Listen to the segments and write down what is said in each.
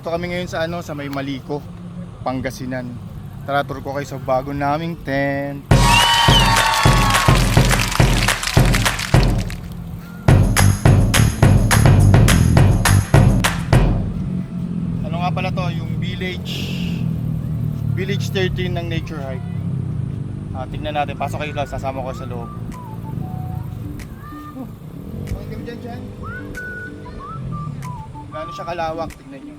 Dito kami ngayon sa sa may Maliko, Pangasinan. Tara, tour ko kayo sa bago naming tent. Ano nga pala to? Yung Village 13 ng Nature Hike. Tingnan natin, pasok kayo lang, sasama ko sa loob. Okay kami dyan. Gaano siya kalawak, tignan nyo.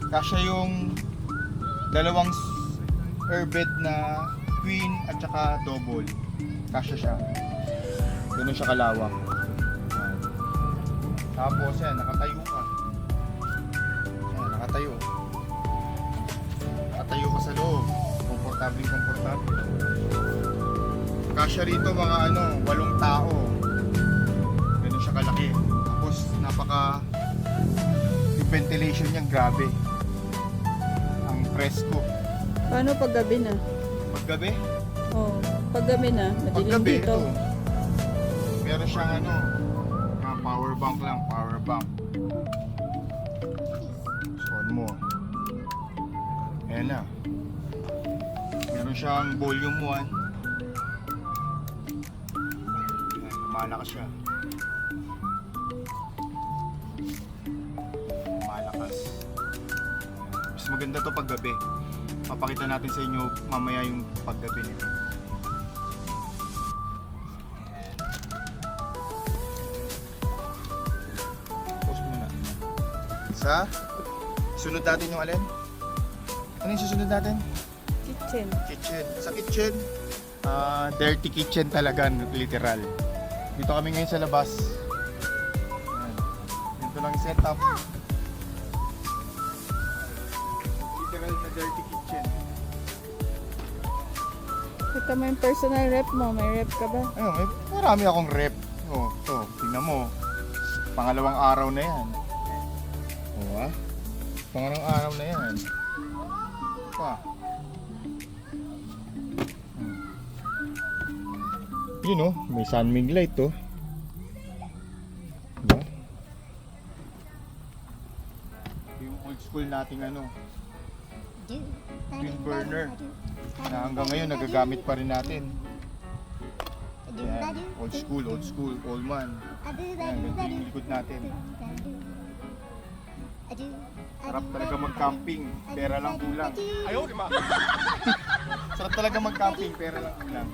Kasya yung dalawang airbed na queen at saka double. Kasya siya. Ganun siya kalawak. Tapos yan, nakatayo ka. Yan, nakatayo. Nakatayo ka sa loob. Komportable. Kasya rito mga 8 tao. Ganun siya kalaki. Tapos yung ventilation niya grabe. Ang presko. Paano pag gabi na? Paggabi? Oo, pag gabi na, madilim Paggabi dito. ito. Meron siyang power bank lang, on mo. Ayan na. Meron siyang volume 1. Malakas siya. Malakas. Mas maganda to paggabi. Papakita natin sa inyo mamaya yung paggabi nito. Pause muna. Sunod natin yung alin? Ano yung susunod natin? Kitchen. Kitchen. Sa kitchen, dirty kitchen talaga, literal. Dito kami ngayon sa labas. Ayan. Ito lang yung setup. Literal na dirty kitchen. Ito mo yung personal rep mo. May rep ka ba? Marami akong rep. To, tingnan mo. Pangalawang araw na yan. Pangalawang araw na yan. Yun may sunmig light to. Diba? Yung old school nating twin burner na hanggang ngayon nagagamit pa rin natin. Ayan, old school, old man. Ayan, ganito yung likod natin. Sarap talaga mag-camping, pera lang kulang. Ayaw, di ba? Sarap talaga mag-camping, pera lang kulang.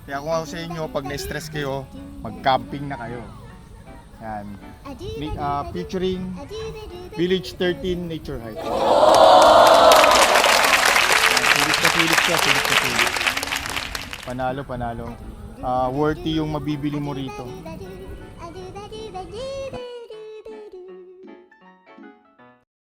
Kaya kung ako sa inyo, pag na-stress kayo, mag-camping na kayo. Yan. Featuring Village 13 Nature Hike. Sulit siya. Panalo. Worthy yung mabibili mo rito.